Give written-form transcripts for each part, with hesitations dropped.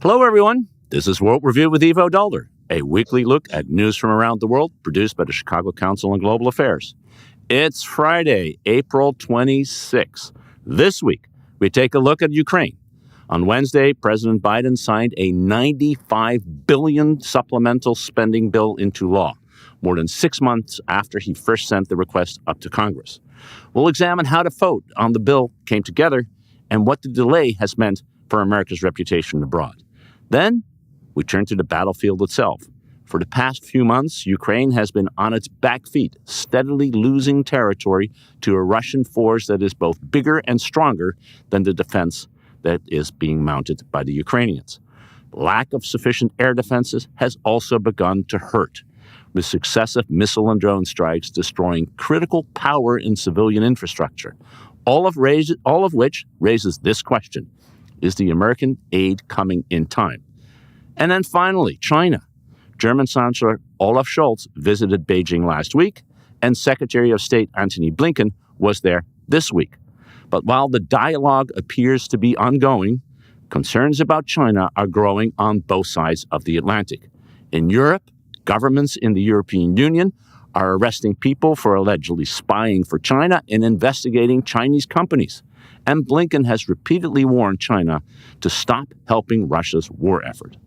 Hello, everyone. This is World Review with Ivo Daalder, a weekly look at news from around the world produced by the Chicago Council on Global Affairs. It's Friday, April 26th. This week, we take a look at Ukraine. On Wednesday, President Biden signed a $95 billion supplemental spending bill into law, more than 6 months after he first sent the request up to Congress. We'll examine how the vote on the bill came together and what the delay has meant for America's reputation abroad. Then, we turn to the battlefield itself. For the past few months, Ukraine has been on its back feet, steadily losing territory to a Russian force that is both bigger and stronger than the defense that is being mounted by the Ukrainians. Lack of sufficient air defenses has also begun to hurt, with successive missile and drone strikes destroying critical power in civilian infrastructure, all of which raises this question: is the American aid coming in time? And then finally, China. German Chancellor Olaf Scholz visited Beijing last week, and Secretary of State Antony Blinken was there this week. But while the dialogue appears to be ongoing, concerns about China are growing on both sides of the Atlantic. In Europe, governments in the European Union are arresting people for allegedly spying for China and investigating Chinese companies. And Blinken has repeatedly warned China to stop helping Russia's war effort.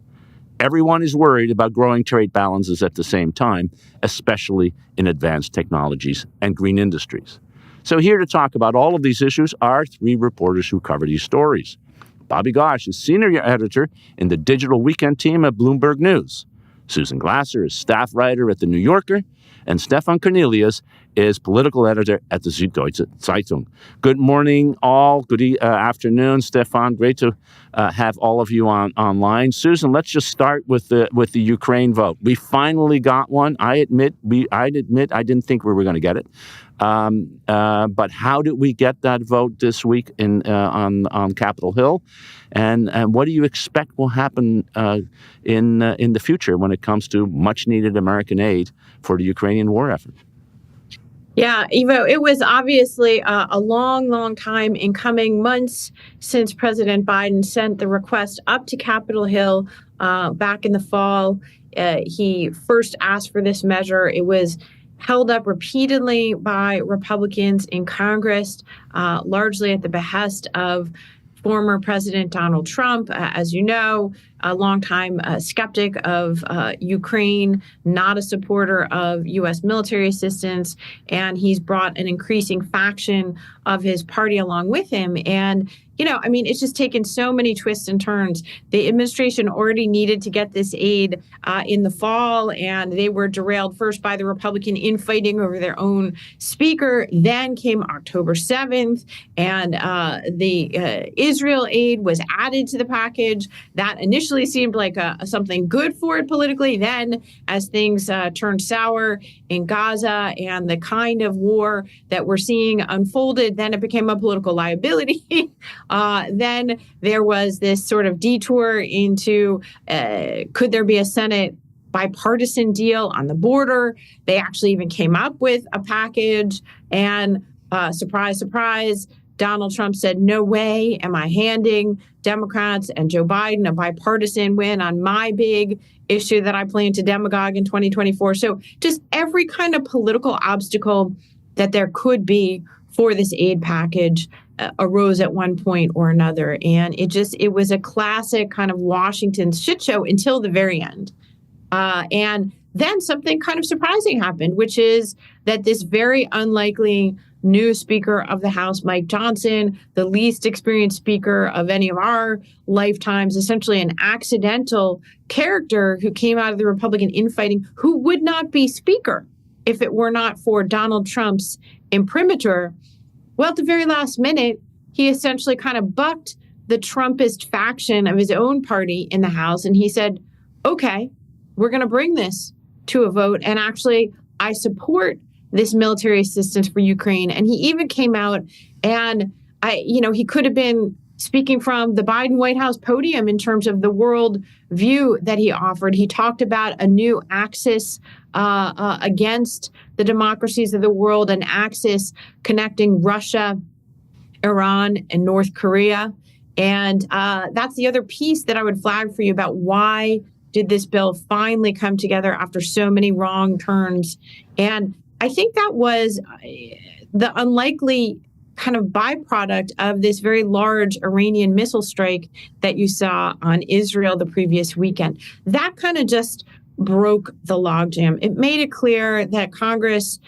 Everyone is worried about growing trade balances at the same time, especially in advanced technologies and green industries. So here to talk about all of these issues are three reporters who cover these stories. Bobby Ghosh is senior editor in the digital weekend team at Bloomberg News. Susan Glasser is staff writer at The New Yorker, and Stefan Kornelius is political editor at the Süddeutsche Zeitung. Good morning, all. Good afternoon, Stefan. Great to have all of you online. Susan, let's just start with the Ukraine vote. We finally got one. I admit I didn't think we were going to get it. But how did we get that vote this week on Capitol Hill? And what do you expect will happen in the future when it comes to much needed American aid for the Ukrainian war effort? Yeah, Ivo, it was obviously a long time in coming, months since President Biden sent the request up to Capitol Hill back in the fall. He first asked for this measure. It was held up repeatedly by Republicans in Congress, largely at the behest of former President Donald Trump, as you know, a longtime skeptic of Ukraine, not a supporter of U.S. military assistance, and he's brought an increasing faction of his party along with him. And it's just taken so many twists and turns. The administration already needed to get this aid in the fall, and they were derailed first by the Republican infighting over their own speaker. Then came October 7th, and the Israel aid was added to the package. That initially seemed like something good for it politically. Then, as things turned sour in Gaza and the kind of war that we're seeing unfolded, then it became a political liability. Then there was this sort of detour into could there be a Senate bipartisan deal on the border? They actually even came up with a package, and surprise, surprise, Donald Trump said, "No way am I handing Democrats and Joe Biden a bipartisan win on my big issue that I plan to demagogue in 2024. So just every kind of political obstacle that there could be for this aid package arose at one point or another. And it was a classic kind of Washington shit show until the very end. And then something kind of surprising happened, which is that this very unlikely new Speaker of the House, Mike Johnson, the least experienced speaker of any of our lifetimes, essentially an accidental character who came out of the Republican infighting, who would not be speaker if it were not for Donald Trump's imprimatur. Well, at the very last minute, he essentially kind of bucked the Trumpist faction of his own party in the House. And he said, okay, we're going to bring this to a vote. And actually, I support this military assistance for Ukraine. And he even came out and he could have been speaking from the Biden White House podium in terms of the world view that he offered. He talked about a new axis against the democracies of the world, an axis connecting Russia, Iran, and North Korea. And that's the other piece that I would flag for you about why did this bill finally come together after so many wrong turns. And I think that was the unlikely kind of byproduct of this very large Iranian missile strike that you saw on Israel the previous weekend. That kind of just broke the logjam. It made it clear that Congress,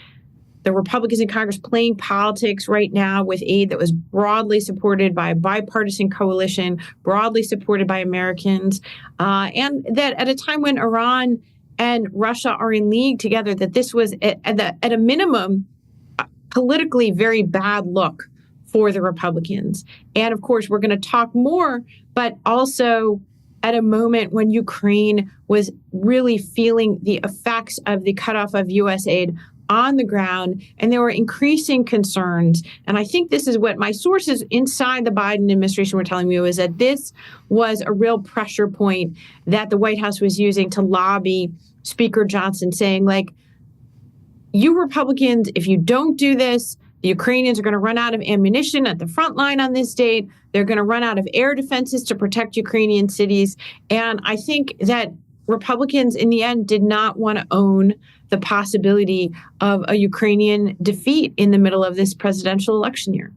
the Republicans in Congress, playing politics right now with aid that was broadly supported by a bipartisan coalition, broadly supported by Americans, and that at a time when Iran and Russia are in league together, that this was at a minimum politically very bad look for the Republicans. And of course, we're going to talk more, but also at a moment when Ukraine was really feeling the effects of the cutoff of U.S. aid on the ground, and there were increasing concerns. And I think this is what my sources inside the Biden administration were telling me, was that this was a real pressure point that the White House was using to lobby Speaker Johnson, saying, like, you Republicans, if you don't do this, the Ukrainians are going to run out of ammunition at the front line on this date. They're going to run out of air defenses to protect Ukrainian cities. And I think that Republicans in the end did not want to own the possibility of a Ukrainian defeat in the middle of this presidential election year.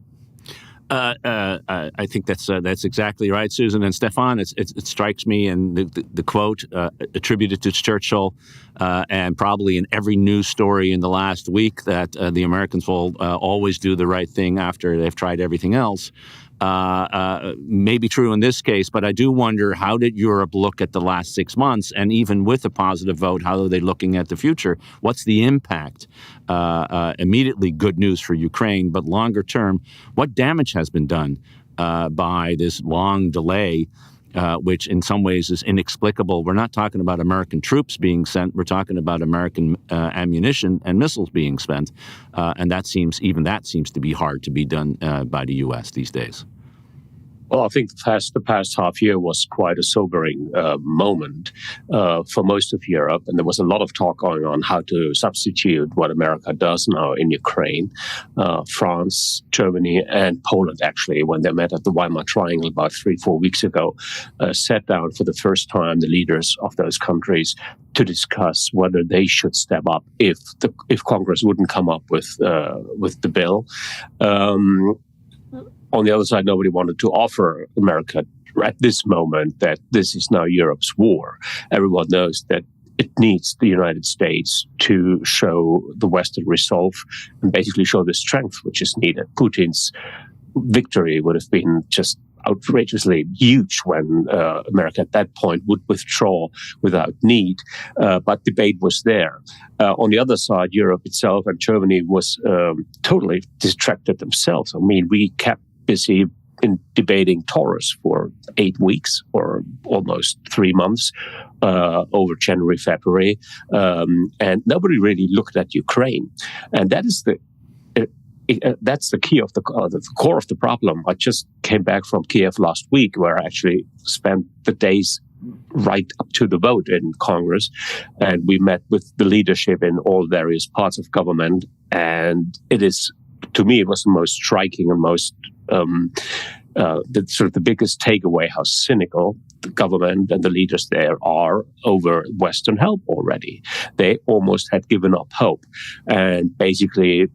I think that's exactly right, Susan. And Stefan, it strikes me, and the quote attributed to Churchill, and probably in every news story in the last week, that the Americans will always do the right thing after they've tried everything else. May be true in this case, but I do wonder, how did Europe look at the last 6 months? And even with a positive vote, how are they looking at the future? What's the impact? Immediately good news for Ukraine, but longer term, what damage has been done by this long delay, which in some ways is inexplicable? We're not talking about American troops being sent. We're talking about American ammunition and missiles being spent. And that seems to be hard to be done by the U.S. these days. Well, I think the past half year was quite a sobering moment for most of Europe. And there was a lot of talk going on how to substitute what America does now in Ukraine. France, Germany, and Poland, actually, when they met at the Weimar Triangle about 3-4 weeks ago, sat down for the first time, the leaders of those countries, to discuss whether they should step up if Congress wouldn't come up with the bill. On the other side, nobody wanted to offer America at this moment that this is now Europe's war. Everyone knows that it needs the United States to show the Western resolve and basically show the strength which is needed. Putin's victory would have been just outrageously huge when America at that point would withdraw without need. But debate was there. On the other side, Europe itself and Germany was totally distracted themselves. I mean, we kept busy in debating Taurus for 8 weeks or almost 3 months over January, February, and nobody really looked at Ukraine. And that is that's the key of the core of the problem. I just came back from Kiev last week, where I actually spent the days right up to the vote in Congress, and we met with the leadership in all various parts of government. And to me, it was the most striking and most the biggest takeaway, how cynical the government and the leaders there are over Western help already. They almost had given up hope, and basically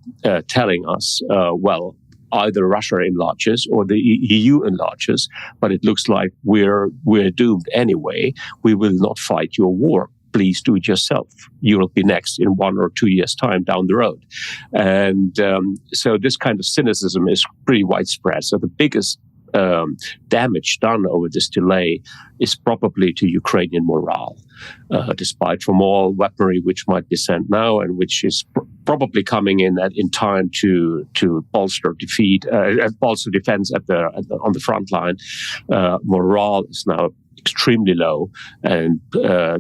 telling us, well, either Russia enlarges or the EU enlarges, but it looks like we're doomed anyway. We will not fight your war. Please do it yourself. You will be next in 1 or 2 years' time down the road. And so this kind of cynicism is pretty widespread. So the biggest damage done over this delay is probably to Ukrainian morale, despite from all weaponry which might be sent now and which is probably coming in time to bolster defense on the front line. Morale is now extremely low, and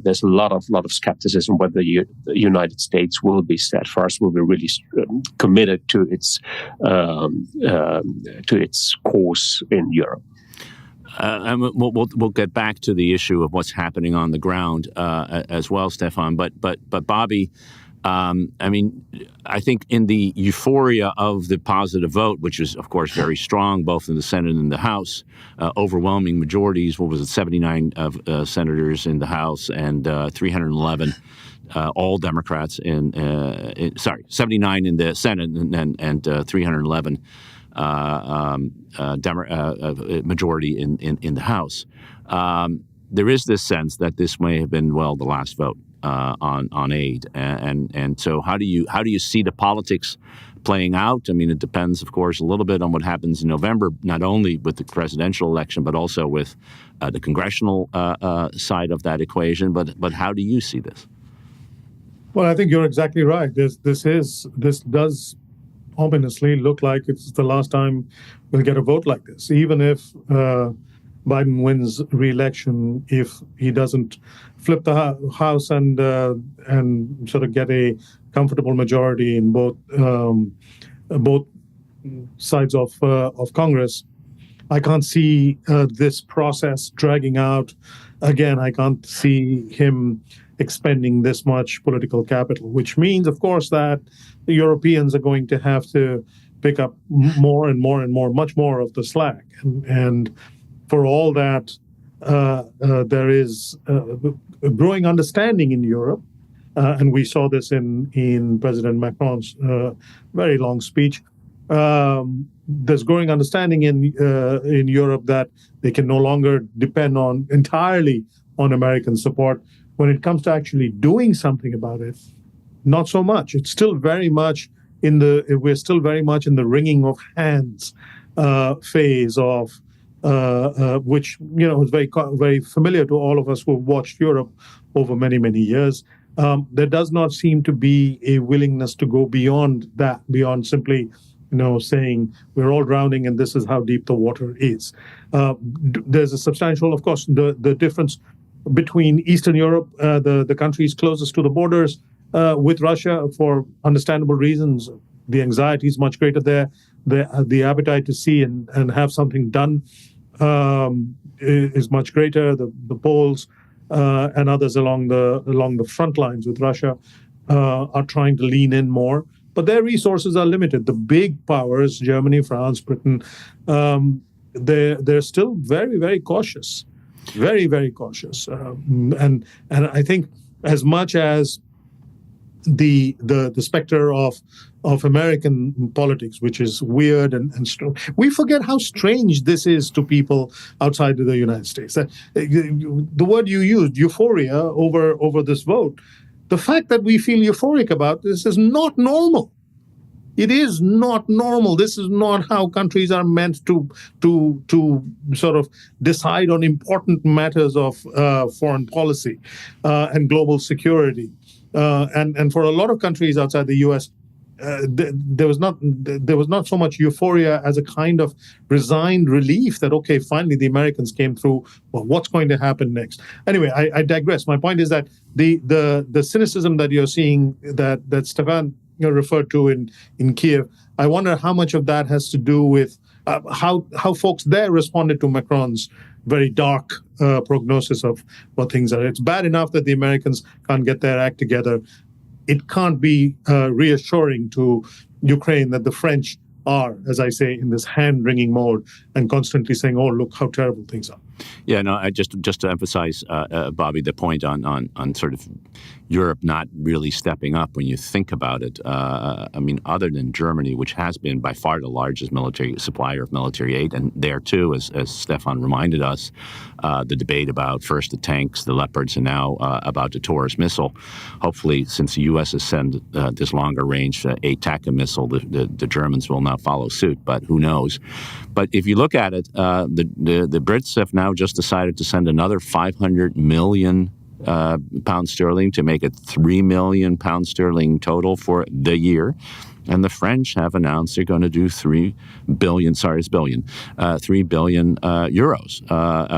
there's a lot of skepticism whether the United States will be steadfast, will be really committed to its course in Europe. And we'll get back to the issue of what's happening on the ground as well, Stefan. But Bobby, I mean, I think in the euphoria of the positive vote, which is, of course, very strong, both in the Senate and the House, overwhelming majorities, 79 senators in the House and 311 all Democrats 79 in the Senate and 311 majority in the House. There is this sense that this may have been, the last vote on aid, and so how do you see the politics playing out? I mean, it depends, of course, a little bit on what happens in November, not only with the presidential election, but also with the congressional side of that equation. But how do you see this? Well, I think you're exactly right. This does ominously look like it's the last time we'll get a vote like this. Even if Biden wins re-election, if he doesn't flip the House and sort of get a comfortable majority in both sides of Congress, I can't see this process dragging out. Again, I can't see him expending this much political capital, which means, of course, that the Europeans are going to have to pick up more and more and more, much more of the slack. And for all that, there is a growing understanding in Europe, and we saw this in President Macron's very long speech. There's growing understanding in Europe that they can no longer depend entirely on American support. When it comes to actually doing something about it, not so much. It's still very much we're still very much in the wringing of hands phase of which is very familiar to all of us who have watched Europe over many, many years. There does not seem to be a willingness to go beyond that, beyond simply saying we're all drowning and this is how deep the water is. There's a substantial, of course, the difference between Eastern Europe, the countries closest to the borders with Russia, for understandable reasons. The anxiety is much greater there. The appetite to see and have something done is much greater. The Poles and others along the front lines with Russia are trying to lean in more, but their resources are limited. The big powers, Germany, France, Britain, they're still very, very cautious. Very, very cautious, and I think as much as the specter of American politics, which is weird and we forget how strange this is to people outside of the United States. The word you used, euphoria, over this vote. The fact that we feel euphoric about this is not normal. It is not normal. This is not how countries are meant to sort of decide on important matters of foreign policy and global security. And for a lot of countries outside the U.S., there was not so much euphoria as a kind of resigned relief that, okay, finally the Americans came through. Well, what's going to happen next? Anyway, I digress. My point is that the cynicism that you're seeing that Stefan referred to in Kiev, I wonder how much of that has to do with how folks there responded to Macron's very dark prognosis of what things are. It's bad enough that the Americans can't get their act together. It can't be reassuring to Ukraine that the French are, as I say, in this hand-wringing mode and constantly saying, "Oh, look how terrible things are." Yeah, no, just to emphasize, Bobby, the point on sort of Europe not really stepping up when you think about it. I mean, other than Germany, which has been by far the largest military supplier of military aid, and there too, as Stefan reminded us, the debate about first the tanks, the Leopards, and now about the Taurus missile. Hopefully, since the U.S. has sent this longer-range ATACMS missile, the Germans will now follow suit, but who knows? But if you look at it, the Brits have now just decided to send another 500 million pounds sterling to make it 3 million pounds sterling total for the year. And the French have announced they're going to do 3 billion euros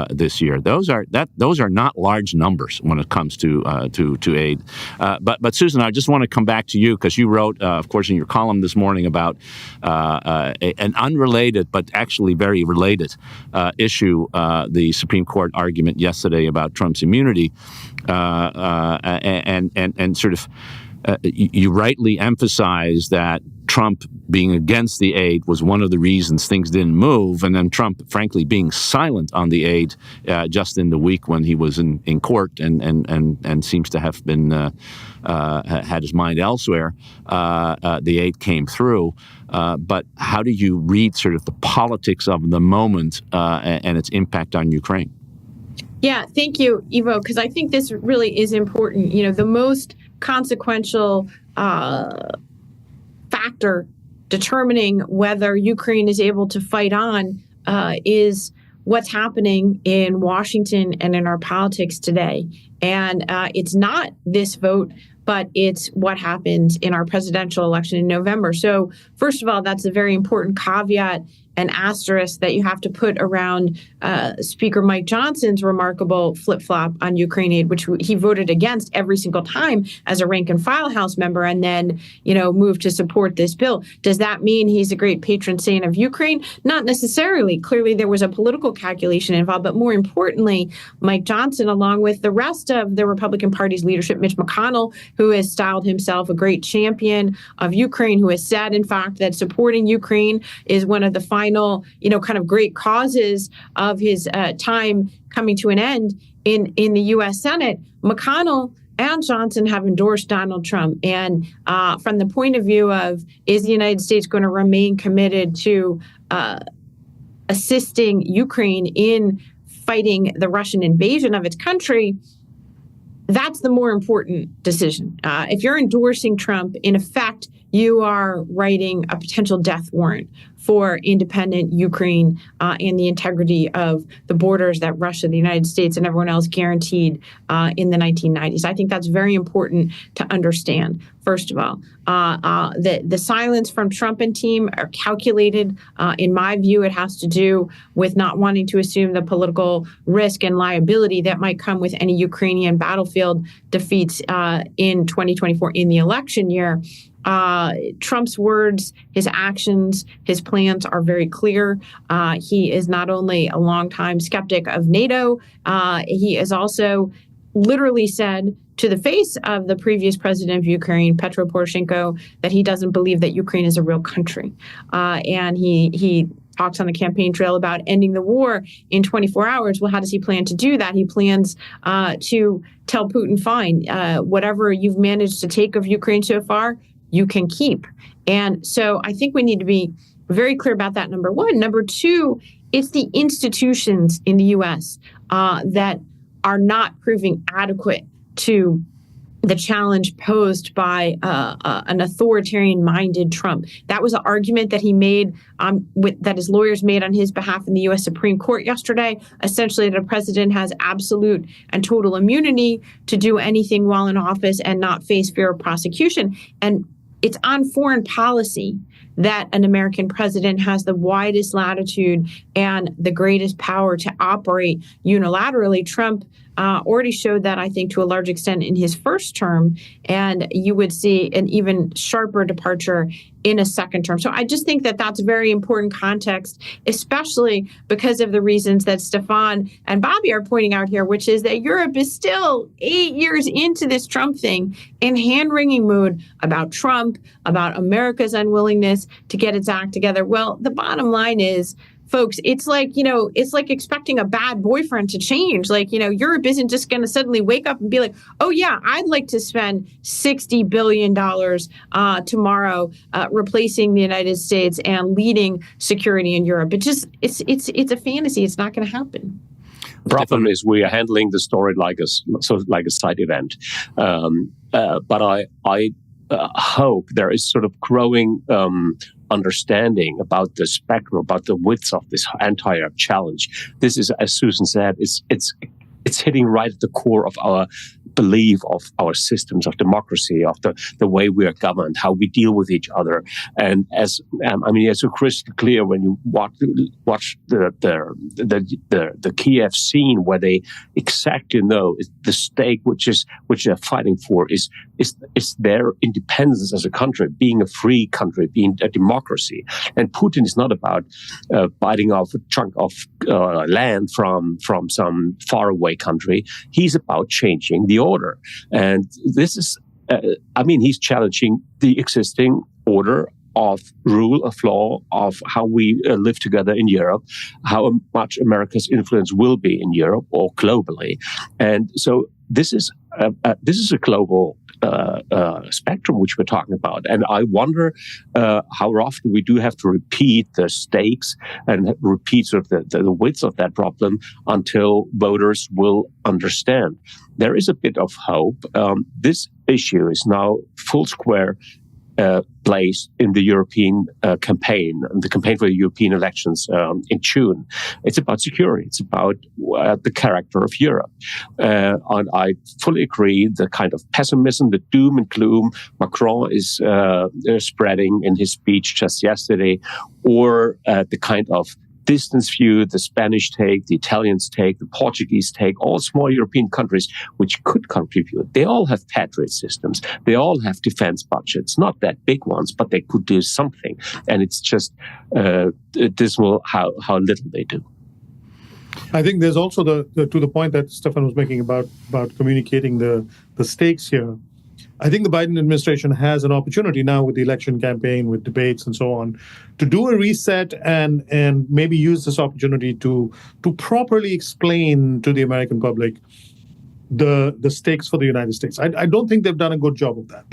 this year. Those are not large numbers when it comes to aid. But Susan, I just want to come back to you because you wrote, of course, in your column this morning about an unrelated but actually very related issue, the Supreme Court argument yesterday about Trump's immunity, and sort of. you rightly emphasize that Trump being against the aid was one of the reasons things didn't move, and then Trump, frankly, being silent on the aid just in the week when he was in court and seems to have been had his mind elsewhere. The aid came through, but how do you read sort of the politics of the moment and its impact on Ukraine? Yeah, thank you, Ivo, because I think this really is important. The most consequential factor determining whether Ukraine is able to fight on is what's happening in Washington and in our politics today. And it's not this vote, but it's what happens in our presidential election in November. So first of all, that's a very important caveat and asterisk that you have to put around Speaker Mike Johnson's remarkable flip-flop on Ukraine aid, which he voted against every single time as a rank-and-file House member, and then, moved to support this bill. Does that mean he's a great patron saint of Ukraine? Not necessarily. Clearly, there was a political calculation involved, but more importantly, Mike Johnson, along with the rest of the Republican Party's leadership, Mitch McConnell, who has styled himself a great champion of Ukraine, who has said, in fact, that supporting Ukraine is one of the final, kind of great causes of his time coming to an end in the U.S. Senate. McConnell and Johnson have endorsed Donald Trump. And from the point of view of, is the United States going to remain committed to assisting Ukraine in fighting the Russian invasion of its country, that's the more important decision. If you're endorsing Trump, in effect, you are writing a potential death warrant for independent Ukraine and the integrity of the borders that Russia, the United States, and everyone else guaranteed in the 1990s. I think that's very important to understand. First of all, the silence from Trump and team are calculated. In my view, it has to do with not wanting to assume the political risk and liability that might come with any Ukrainian battlefield defeats in 2024 in the election year. Trump's words, his actions, his plans are very clear. He is not only a longtime skeptic of NATO, he has also literally said to the face of the previous president of Ukraine, Petro Poroshenko, that he doesn't believe that Ukraine is a real country. And he talks on the campaign trail about ending the war in 24 hours. Well, how does he plan to do that? He plans to tell Putin, fine, whatever you've managed to take of Ukraine so far, you can keep. And so I think we need to be very clear about that, number one. Number two, it's the institutions in the U.S. That are not proving adequate to the challenge posed by an authoritarian-minded Trump. That was an argument that he made, that his lawyers made on his behalf in the U.S. Supreme Court yesterday, essentially that a president has absolute and total immunity to do anything while in office and not face fear of prosecution. And it's on foreign policy that an American president has the widest latitude and the greatest power to operate unilaterally. Trump already showed that, I think, to a large extent in his first term, and you would see an even sharper departure in a second term. So I just think that that's very important context, especially because of the reasons that Stefan and Bobby are pointing out here, which is that Europe is still 8 years into this Trump thing in hand-wringing mood about Trump, about America's unwillingness to get its act together. Well, the bottom line is, folks, it's like expecting a bad boyfriend to change. Europe isn't just going to suddenly wake up and be like, oh, yeah, I'd like to spend $60 billion tomorrow replacing the United States and leading security in Europe. It's a fantasy. It's not going to happen. The problem is we are handling the story like a side event. But I hope there is sort of growing understanding about the spectrum, about the width of this entire challenge. This is, as Susan said, it's hitting right at the core of our belief of our systems of democracy, of the way we are governed, how we deal with each other. And it's so crystal clear when you watch the Kiev scene, where they exactly know the stake which they're fighting for is their independence as a country, being a free country, being a democracy. And Putin is not about biting off a chunk of land from some faraway country. He's about changing the order. And this is he's challenging the existing order of rule of law, of how we live together in Europe, how much America's influence will be in Europe or globally. And so this is a global spectrum which we're talking about. And I wonder how often we do have to repeat the stakes and repeat sort of the width of that problem until voters will understand. There is a bit of hope. This issue is now full square place in the European campaign, the campaign for the European elections in June. It's about security. It's about the character of Europe. And I fully agree, the kind of pessimism, the doom and gloom Macron is spreading in his speech just yesterday, or the kind of distance view the Spanish take, the Italians take, the Portuguese take, all small European countries which could contribute. They all have Patriot systems. They all have defense budgets, not that big ones, but they could do something. And it's just dismal how little they do. I think there's also to the point that Stefan was making about communicating the stakes here. I think the Biden administration has an opportunity now with the election campaign, with debates and so on, to do a reset and maybe use this opportunity to properly explain to the American public the stakes for the United States. I don't think they've done a good job of that.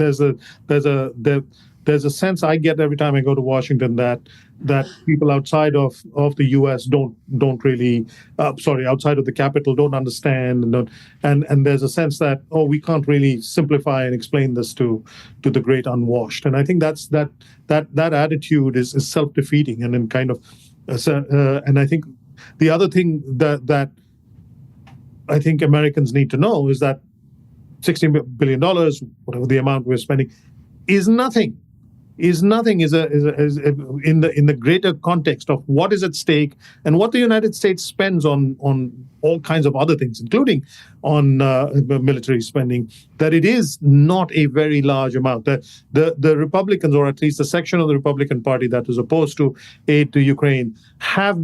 There's a sense I get every time I go to Washington that people outside of the U.S. don't really, outside of the Capitol don't understand, and there's a sense that we can't really simplify and explain this to the great unwashed. And I think that attitude is self-defeating and then kind of, and I think the other thing that I think Americans need to know is that $16 billion, whatever the amount we're spending, is nothing. Is in the greater context of what is at stake and what the United States spends on all kinds of other things, including on military spending, that it is not a very large amount. The Republicans, or at least the section of the Republican Party that is opposed to aid to Ukraine, have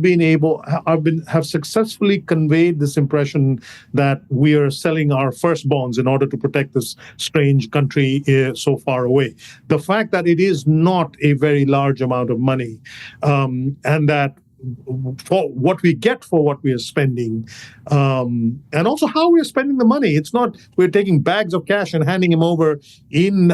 successfully conveyed this impression that we are selling our first bonds in order to protect this strange country so far away. The fact that it is not a very large amount of money, and that for what we get for what we are spending, and also how we are spending the money. It's not we're taking bags of cash and handing them over in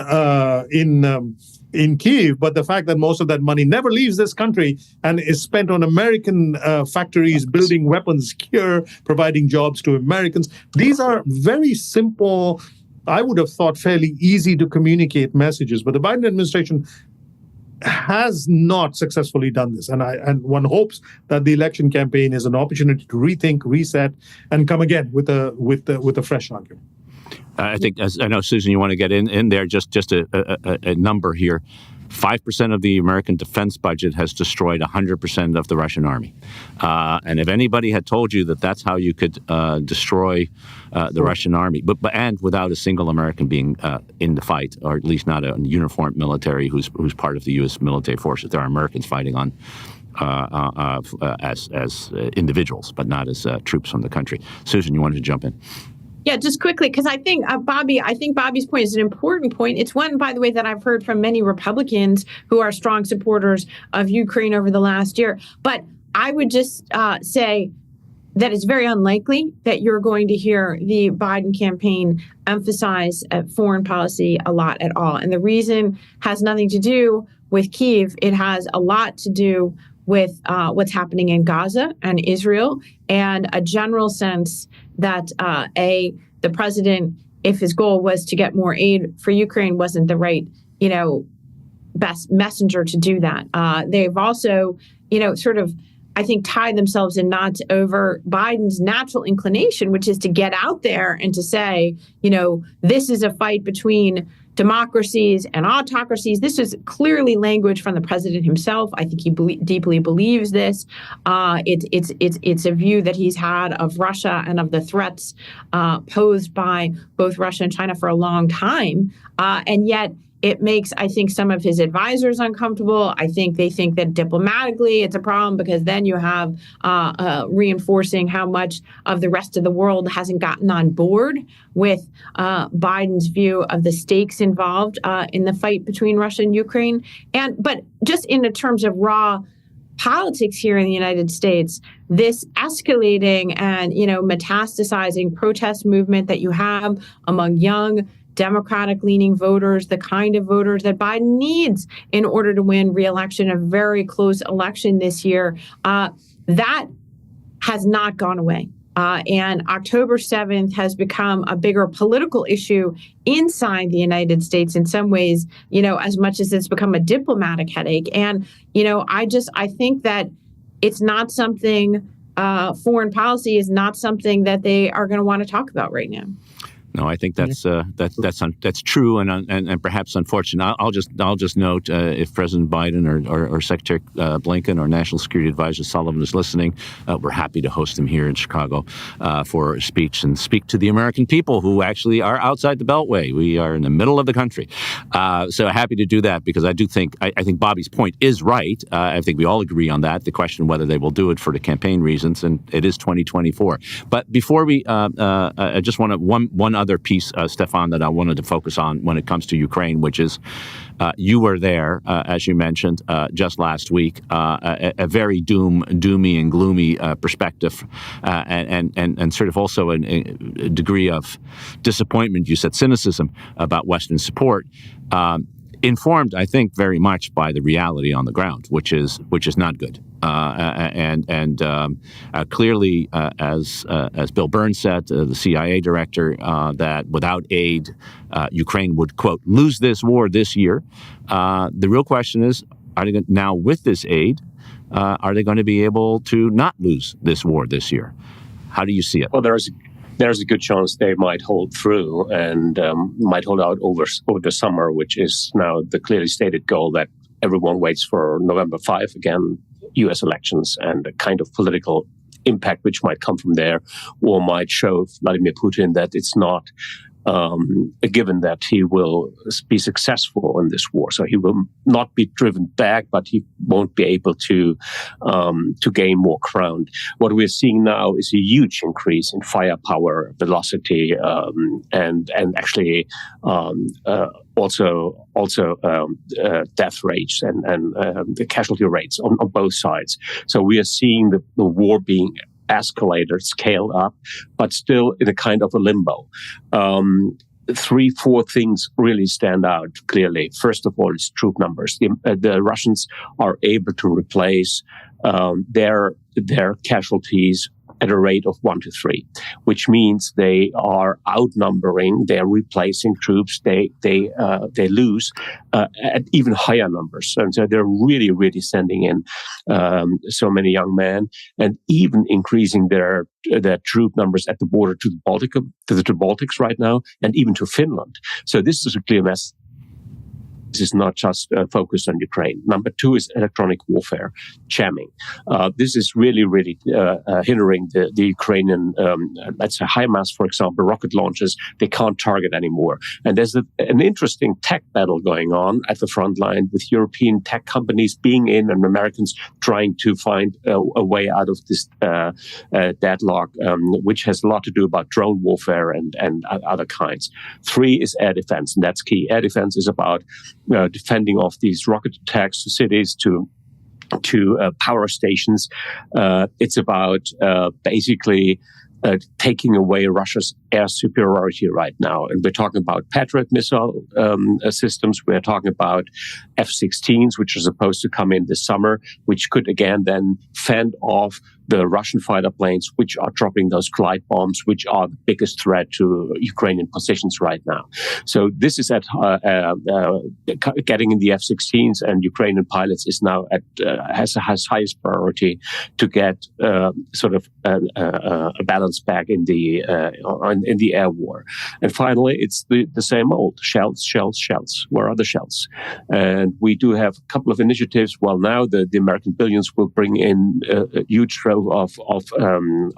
Kyiv, but the fact that most of that money never leaves this country and is spent on American factories building weapons here, providing jobs to Americans. These are very simple, I would have thought fairly easy to communicate messages, but the Biden administration has not successfully done this, and one hopes that the election campaign is an opportunity to rethink, reset, and come again with a fresh argument. I think, as I know, Susan, you want to get in there. Just a number here: 5% of the American defense budget has destroyed 100% of the Russian army. And if anybody had told you that that's how you could destroy the Russian army, and without a single American being in the fight, or at least not a uniformed military who's part of the U.S. military forces, there are Americans fighting on as individuals, but not as troops from the country. Susan, you wanted to jump in? Yeah, just quickly, because I think Bobby's point is an important point. It's one, by the way, that I've heard from many Republicans who are strong supporters of Ukraine over the last year. But I would just say that it's very unlikely that you're going to hear the Biden campaign emphasize foreign policy a lot at all. And the reason has nothing to do with Kyiv. It has a lot to do with what's happening in Gaza and Israel, and a general sense that the president, if his goal was to get more aid for Ukraine, wasn't the right, best messenger to do that. They've also, sort of, I think, tied themselves in knots over Biden's natural inclination, which is to get out there and to say, this is a fight between democracies and autocracies. This is clearly language from the president himself. I think he deeply believes this. It's a view that he's had of Russia and of the threats posed by both Russia and China for a long time. And yet It makes, I think, some of his advisors uncomfortable. I think they think that diplomatically it's a problem because then you have reinforcing how much of the rest of the world hasn't gotten on board with Biden's view of the stakes involved in the fight between Russia and Ukraine. But just in the terms of raw politics here in the United States, this escalating and, metastasizing protest movement that you have among young Democratic-leaning voters, the kind of voters that Biden needs in order to win re-election, a very close election this year, that has not gone away. And October 7th has become a bigger political issue inside the United States in some ways, as much as it's become a diplomatic headache. And, I think that it's not something, foreign policy is not something that they are going to want to talk about right now. No, I think that's true and perhaps unfortunate. I'll just note if President Biden or Secretary Blinken or National Security Advisor Sullivan is listening, we're happy to host him here in Chicago for a speech and speak to the American people who actually are outside the Beltway. We are in the middle of the country, so happy to do that because I think Bobby's point is right. I think we all agree on that. The question whether they will do it for the campaign reasons, and it is 2024. But before we, I just want to one other piece, Stefan, that I wanted to focus on when it comes to Ukraine, which is you were there, as you mentioned, just last week, a very doomy and gloomy perspective, and sort of also a degree of disappointment, you said cynicism, about Western support. Informed, I think, very much by the reality on the ground, which is not good. Clearly, as Bill Burns said, the CIA director, that without aid, Ukraine would, quote, lose this war this year. The real question is, are they now with this aid, are they going to be able to not lose this war this year? How do you see it? Well, there's a good chance they might hold through and might hold out over the summer, which is now the clearly stated goal that everyone waits for November 5, again, U.S. elections and the kind of political impact which might come from there, or might show Vladimir Putin that it's not a given that he will be successful in this war. So he will not be driven back, but he won't be able to gain more ground. What we're seeing now is a huge increase in firepower, velocity, and actually also death rates and the casualty rates on both sides. So we are seeing the war being escalated, scaled up, but still in a kind of a limbo. 3-4 things really stand out clearly. First of all, it's troop numbers. The Russians are able to replace their casualties at a rate of 1 to 3, which means they are outnumbering, they are replacing troops, they lose at even higher numbers. And so they're really, really sending in so many young men and even increasing their troop numbers at the border to the Baltics right now, and even to Finland. So this is a clear message. This is not just focused on Ukraine. Number 2 is electronic warfare, jamming. This is really, really hindering the Ukrainian, let's say HIMARS, for example, rocket launches. They can't target anymore. And there's an interesting tech battle going on at the front line with European tech companies being in and Americans trying to find a way out of this deadlock, which has a lot to do about drone warfare and other kinds. 3 is air defense, and that's key. Air defense is about defending off these rocket attacks to cities, to power stations. It's about basically taking away Russia's air superiority right now. And we're talking about Patriot missile systems. We're talking about F-16s, which are supposed to come in this summer, which could again then fend off the Russian fighter planes, which are dropping those glide bombs, which are the biggest threat to Ukrainian positions right now. So this is getting in the F-16s, and Ukrainian pilots is now has highest priority to get sort of a balance back in in the air war. And finally, it's the same old shells. Where are the shells? And we do have a couple of initiatives. Well, now the American billions will bring in a huge trove of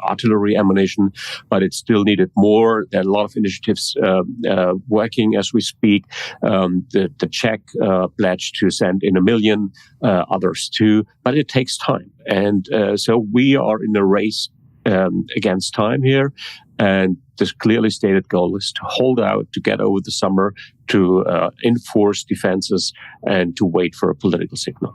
artillery ammunition, but it still needed more. There are a lot of initiatives working as we speak. The Czech pledged to send in 1 million, others too, but it takes time. And so we are in a race against time here. And this clearly stated goal is to hold out, to get over the summer, to enforce defenses, and to wait for a political signal.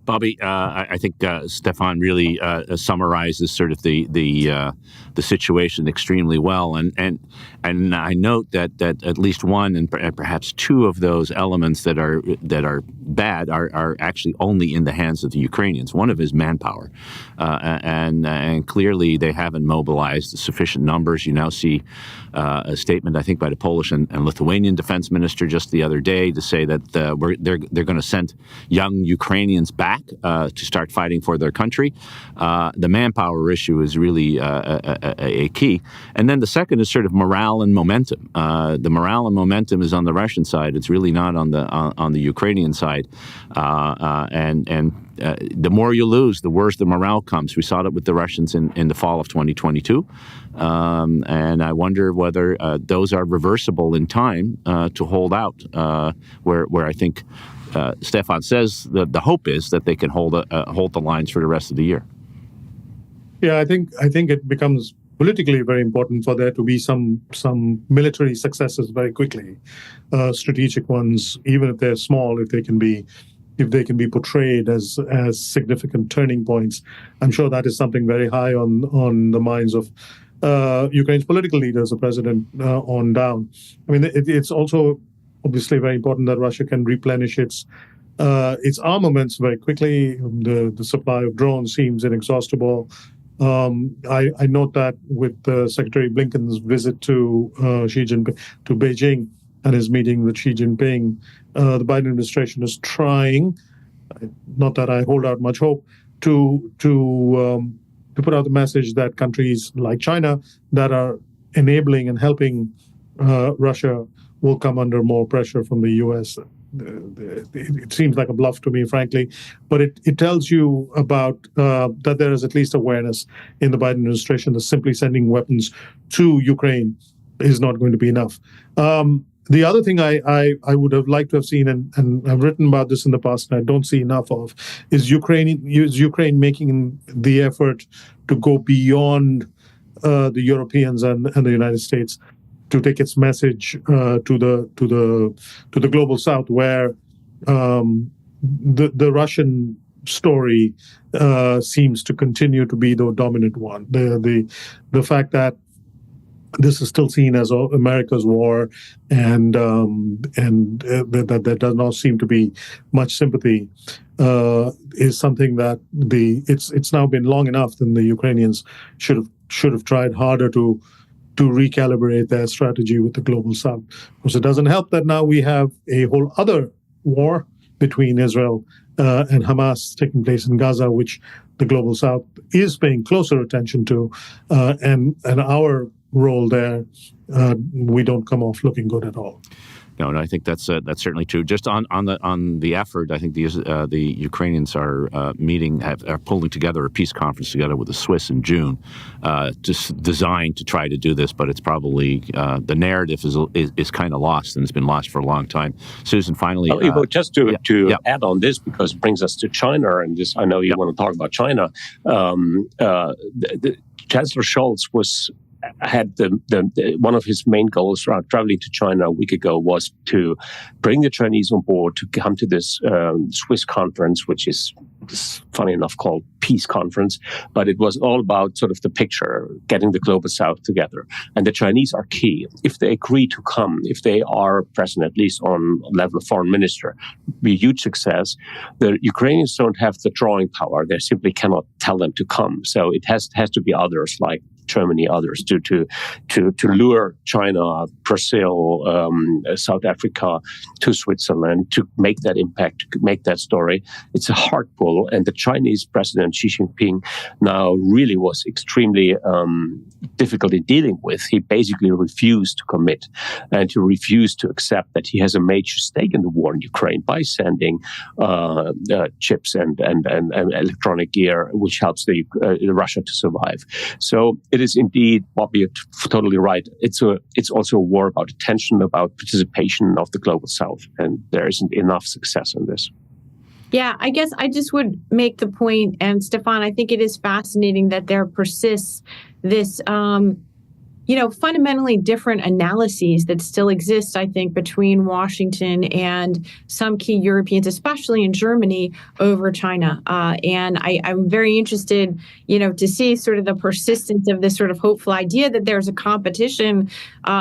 Bobby, I think Stefan really summarizes sort of the situation extremely well, and I note that at least one and perhaps two of those elements that are bad are actually only in the hands of the Ukrainians. One of is manpower, and clearly they haven't mobilized sufficient numbers. You now see a statement, I think, by the Polish and Lithuanian defense minister just the other day to say that they're going to send young Ukrainians back to start fighting for their country. The manpower issue is really a key. And then the second is sort of morale and momentum. The morale and momentum is on the Russian side. It's really not on the Ukrainian side. And the more you lose, the worse the morale comes. We saw that with the Russians in the fall of 2022. And I wonder whether those are reversible in time to hold out, where I think Stefan says the hope is that they can hold the lines for the rest of the year. Yeah, I think it becomes politically very important for there to be some military successes very quickly, strategic ones, even if they're small, if they can be portrayed as significant turning points. I'm sure that is something very high on the minds of Ukraine's political leaders, the president on down. I mean, it's also obviously very important that Russia can replenish its armaments very quickly. The supply of drones seems inexhaustible. I note that with Secretary Blinken's visit to Beijing and his meeting with Xi Jinping, the Biden administration is trying, not that I hold out much hope, to put out the message that countries like China that are enabling and helping Russia will come under more pressure from the U.S. It seems like a bluff to me, frankly, but it tells you about that there is at least awareness in the Biden administration that simply sending weapons to Ukraine is not going to be enough. The other thing I would have liked to have seen, and I've written about this in the past, and I don't see enough of, is Ukraine making the effort to go beyond the Europeans and the United States to take its message to the global South, where the Russian story seems to continue to be the dominant one. The fact that this is still seen as America's war, and that there does not seem to be much sympathy, is something that it's now been long enough that the Ukrainians should have tried harder to recalibrate their strategy with the global South. Because it doesn't help that now we have a whole other war between Israel and Hamas taking place in Gaza, which the global South is paying closer attention to, and our role there, we don't come off looking good at all. No, I think that's certainly true. Just on the effort, I think the Ukrainians are are pulling together a peace conference together with the Swiss in June, just designed to try to do this. But it's probably the narrative is kind of lost, and it's been lost for a long time. Susan, finally, just to add on this, because it brings us to China, and this I know you want to talk about China. The Chancellor Scholz had one of his main goals around traveling to China a week ago was to bring the Chinese on board to come to this Swiss conference, which is funny enough called Peace Conference, but it was all about sort of the picture, getting the global South together. And the Chinese are key. If they agree to come, if they are present, at least on level of foreign minister, be a huge success. The Ukrainians don't have the drawing power. They simply cannot tell them to come. So it has to be others like Germany, others, to lure China, Brazil, South Africa to Switzerland, to make that impact, to make that story. It's a hard pull, and the Chinese President Xi Jinping now really was extremely difficult in dealing with. He basically refused to commit and to refuse to accept that he has a major stake in the war in Ukraine by sending chips and electronic gear, which helps Russia to survive. So it is indeed, Bobby, you're totally right. It's also a war about attention, about participation of the global South, and there isn't enough success in this. Yeah, I guess I just would make the point, and Stefan, I think it is fascinating that there persists this, fundamentally different analyses that still exist, I think, between Washington and some key Europeans, especially in Germany, over China. And I'm very interested, to see sort of the persistence of this sort of hopeful idea that there's a competition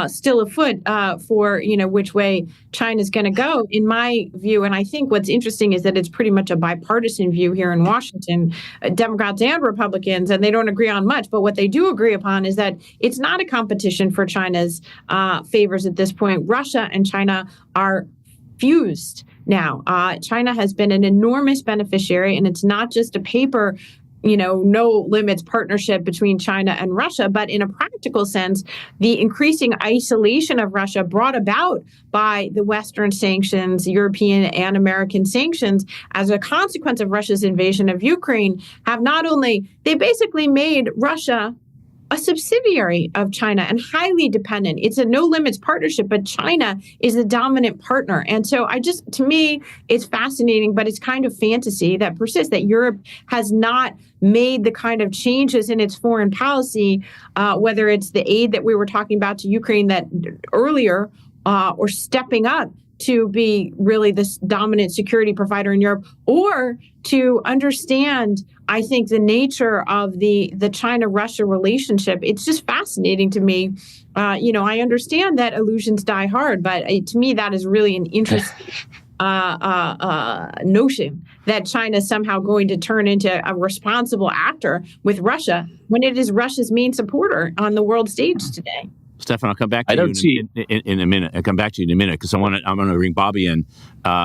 still afoot for, which way China's going to go. In my view, and I think what's interesting is that it's pretty much a bipartisan view here in Washington, Democrats and Republicans, and they don't agree on much. But what they do agree upon is that it's not a competition for China's favors at this point. Russia and China are fused now. China has been an enormous beneficiary, and it's not just a paper no limits partnership between China and Russia, but in a practical sense, the increasing isolation of Russia brought about by the Western sanctions, European and American sanctions, as a consequence of Russia's invasion of Ukraine, have not only, they basically made Russia a subsidiary of China and highly dependent. It's a no limits partnership, but China is the dominant partner. And so to me, it's fascinating, but it's kind of fantasy that persists, that Europe has not made the kind of changes in its foreign policy, whether it's the aid that we were talking about to Ukraine that earlier, or stepping up to be really this dominant security provider in Europe, or to understand, I think, the nature of the China-Russia relationship. It's just fascinating to me. I understand that illusions die hard, but to me, that is really an interesting notion that China is somehow going to turn into a responsible actor with Russia when it is Russia's main supporter on the world stage today. Stefan, I'll come back to you in a minute. I'll come back to you in a minute because I'm going to bring Bobby in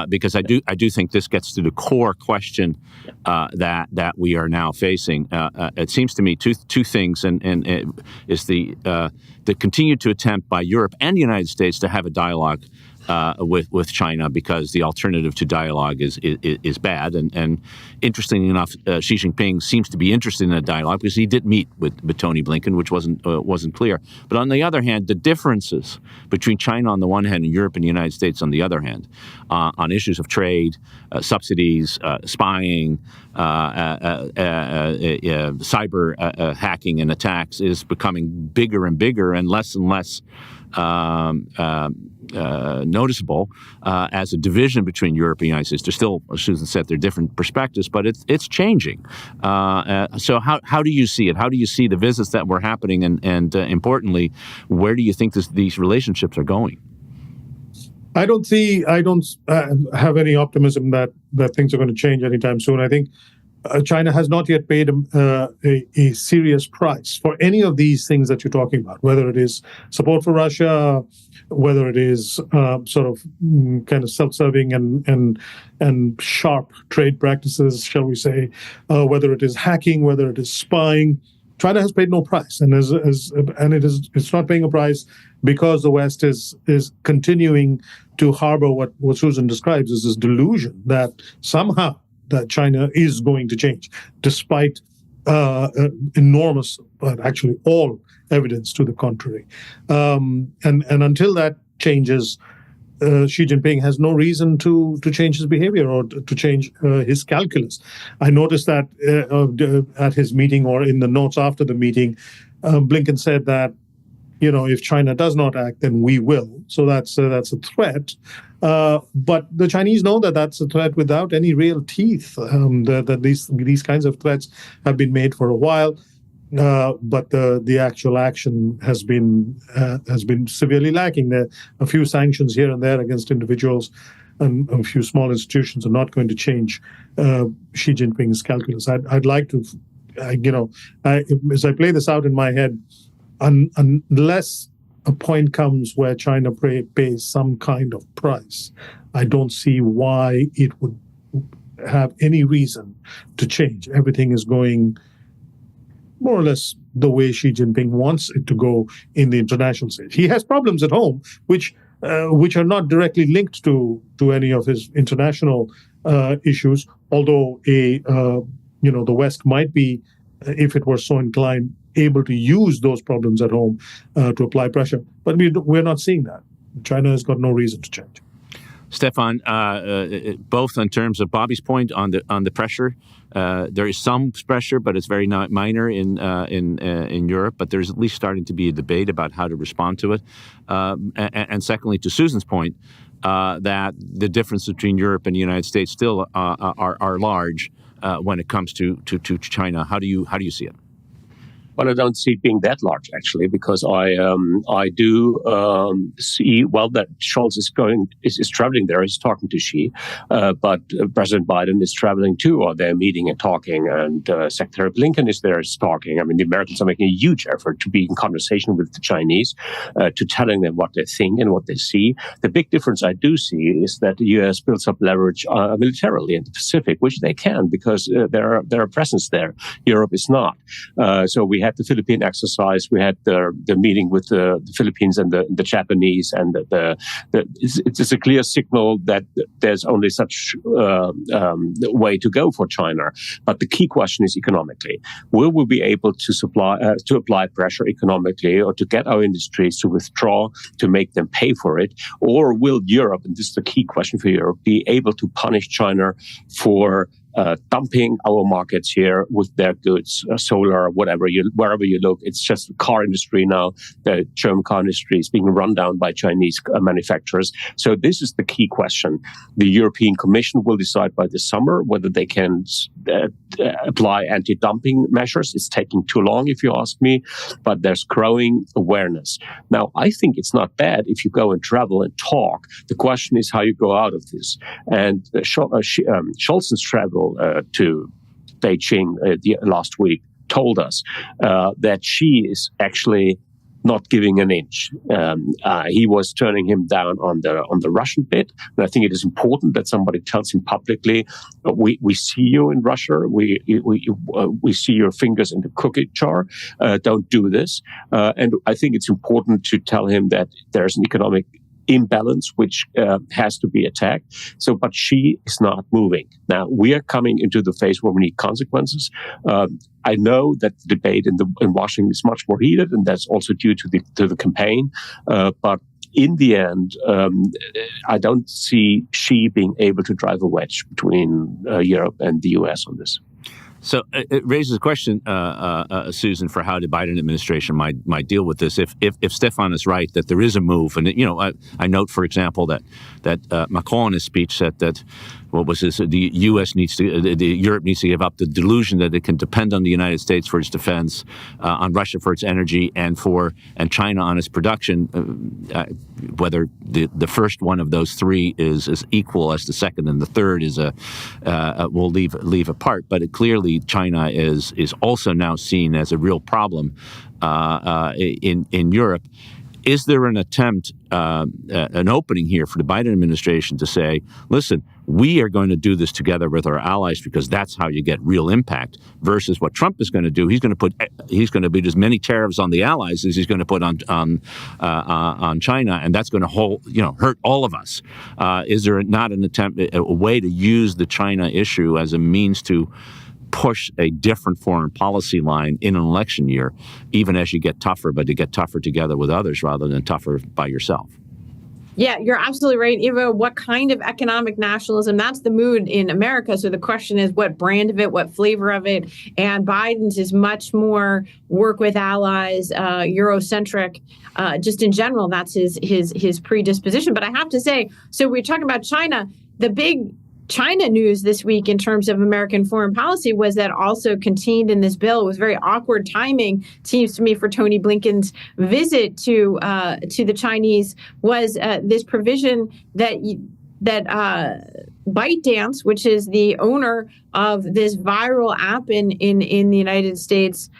because I do think this gets to the core question that we are now facing. It seems to me two things, and it is the continued to attempt by Europe and the United States to have a dialogue with China, because the alternative to dialogue is bad. And interestingly enough, Xi Jinping seems to be interested in a dialogue because he did meet with Tony Blinken, which wasn't clear. But on the other hand, the differences between China on the one hand and Europe and the United States on the other hand, on issues of trade, subsidies, spying, cyber hacking and attacks is becoming bigger and bigger and less noticeable as a division between Europe and the United States. There's still, as Susan said, there are different perspectives, but it's changing. So how do you see it? How do you see the visits that were happening, and importantly, where do you think these relationships are going? I don't have any optimism that things are going to change anytime soon. I think China has not yet paid a serious price for any of these things that you're talking about, whether it is support for Russia, whether it is sort of kind of self-serving and sharp trade practices, shall we say, whether it is hacking, whether it is spying. China has paid no price, and it's not paying a price because the West is continuing to harbor what Susan describes as this delusion that somehow that China is going to change, despite enormous, but actually all evidence to the contrary. And until that changes, Xi Jinping has no reason to change his behavior or to change his calculus. I noticed that at his meeting, or in the notes after the meeting, Blinken said that, if China does not act, then we will. So that's a threat. But the Chinese know that that's a threat without any real teeth. That these kinds of threats have been made for a while, but the actual action has been severely lacking. There are a few sanctions here and there against individuals, and a few small institutions are not going to change Xi Jinping's calculus. I'd like to as I play this out in my head, unless a point comes where China pays some kind of price, I don't see why it would have any reason to change. Everything is going more or less the way Xi Jinping wants it to go in the international stage. He has problems at home, which are not directly linked to any of his international issues. Although the West might be, if it were so inclined, able to use those problems at home to apply pressure. But we're not seeing that. China has got no reason to change. Stefan, both in terms of Bobby's point on the pressure, there is some pressure, but it's very minor in Europe. But there's at least starting to be a debate about how to respond to it. And secondly, to Susan's point, that the difference between Europe and the United States still are large when it comes to China. How do you see it? Well, I don't see it being that large, actually, because I do see, that Scholz is traveling there. He's talking to Xi, but President Biden is traveling too, or they're meeting and talking, and Secretary Blinken is there talking. I mean, the Americans are making a huge effort to be in conversation with the Chinese, to telling them what they think and what they see. The big difference I do see is that the U.S. builds up leverage militarily in the Pacific, which they can because there are presence there. Europe is not. So we had the Philippine exercise. We had the meeting with the Philippines and the Japanese, and it's a clear signal that there's only such way to go for China. But the key question is economically: will we be able to apply pressure economically, or to get our industries to withdraw, to make them pay for it, or will Europe, and this is the key question for Europe, be able to punish China for dumping our markets here with their goods, solar, wherever you look. It's just the car industry now. The German car industry is being run down by Chinese manufacturers. So this is the key question. The European Commission will decide by the summer whether they can apply anti-dumping measures. It's taking too long, if you ask me, but there's growing awareness. Now, I think it's not bad if you go and travel and talk. The question is how you go out of this. And Scholz's travel to Beijing last week told us that Xi is actually not giving an inch. He was turning him down on the Russian bit, and I think it is important that somebody tells him publicly, "We see you in Russia. We see your fingers in the cookie jar. Don't do this." And I think it's important to tell him that there's an economic imbalance which has to be attacked. So, but Xi is not moving. Now, we are coming into the phase where we need consequences. I know that the debate in Washington is much more heated, and that's also due to the campaign. But in the end, I don't see Xi being able to drive a wedge between Europe and the U.S. on this. So it raises a question, Susan, for how the Biden administration might deal with this. If Stefan is right that there is a move, and I note, for example, that Macron in his speech said that the U.S. Europe needs to give up the delusion that it can depend on the United States for its defense, on Russia for its energy, and China on its production. Whether the first one of those three is as equal as the second and the third is we'll leave apart. But clearly, China is also now seen as a real problem in Europe. Is there an attempt, an opening here for the Biden administration to say, listen, we are going to do this together with our allies because that's how you get real impact, versus what Trump is going to do? He's going to put as many tariffs on the allies as he's going to put on China, and that's going to hurt all of us. Is there not an attempt, a way to use the China issue as a means to push a different foreign policy line in an election year, even as you get tougher, but to get tougher together with others rather than tougher by yourself? Yeah, you're absolutely right, Ivo. What kind of economic nationalism? That's the mood in America. So the question is, what brand of it, what flavor of it? And Biden's is much more work with allies, Eurocentric. Just in general, that's his predisposition. But I have to say, so we're talking about China. The big China news this week in terms of American foreign policy was that also contained in this bill. It was very awkward timing, seems to me, for Tony Blinken's visit to the Chinese, was this provision that ByteDance, which is the owner of this viral app in the United States,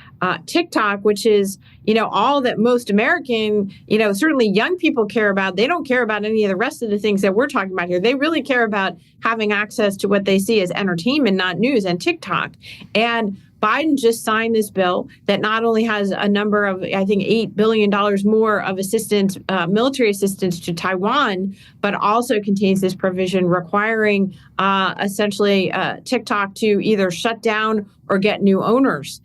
TikTok, which is, all that most American, certainly young people care about. They don't care about any of the rest of the things that we're talking about here. They really care about having access to what they see as entertainment, not news, and TikTok. And Biden just signed this bill that not only has a number of, I think, $8 billion more of assistance, military assistance to Taiwan, but also contains this provision requiring essentially TikTok to either shut down or get new owners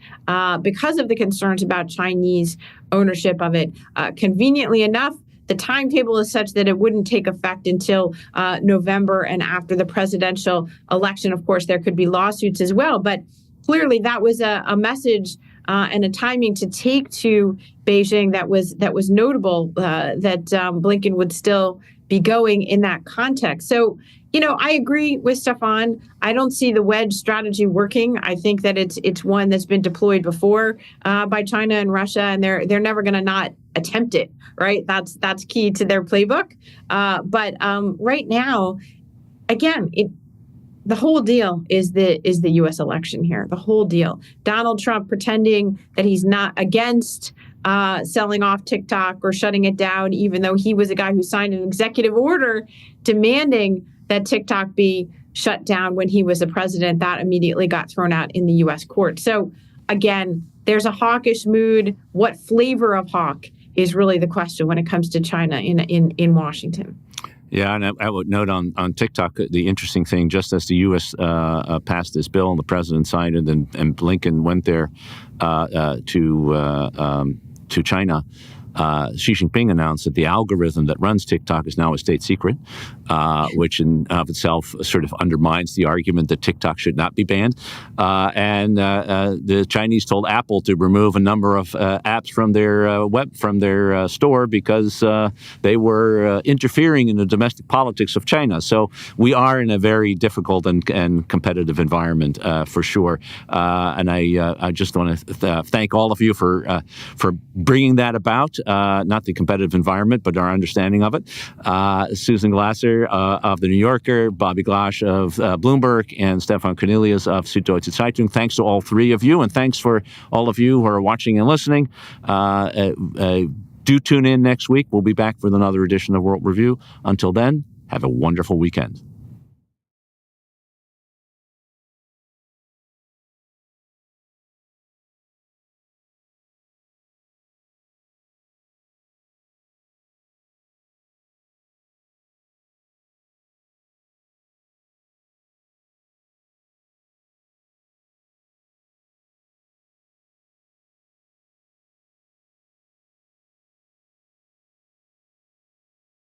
because of the concerns about Chinese ownership of it. Conveniently enough, the timetable is such that it wouldn't take effect until November and after the presidential election. Of course, there could be lawsuits as well, but clearly, that was a message and a timing to take to Beijing that was notable that Blinken would still be going in that context. So, I agree with Stefan. I don't see the wedge strategy working. I think that it's one that's been deployed before by China and Russia, and they're never going to not attempt it. Right? That's key to their playbook. But right now, again, the whole deal is the U.S. election here. The whole deal. Donald Trump pretending that he's not against selling off TikTok or shutting it down, even though he was a guy who signed an executive order demanding that TikTok be shut down when he was a president. That immediately got thrown out in the U.S. court. So again, there's a hawkish mood. What flavor of hawk is really the question when it comes to China in Washington. Yeah, and I would note on TikTok, the interesting thing, just as the U.S. Passed this bill and the president signed it and Blinken went there to China, Xi Jinping announced that the algorithm that runs TikTok is now a state secret, which in of itself sort of undermines the argument that TikTok should not be banned. And the Chinese told Apple to remove a number of apps from their store because they were interfering in the domestic politics of China. So we are in a very difficult and competitive environment for sure. And I just want to thank all of you for bringing that about. Not the competitive environment, but our understanding of it. Susan Glasser of The New Yorker, Bobby Ghosh of Bloomberg, and Stefan Kornelius of Süddeutsche Zeitung. Thanks to all three of you, and thanks for all of you who are watching and listening. Do tune in next week. We'll be back with another edition of World Review. Until then, have a wonderful weekend.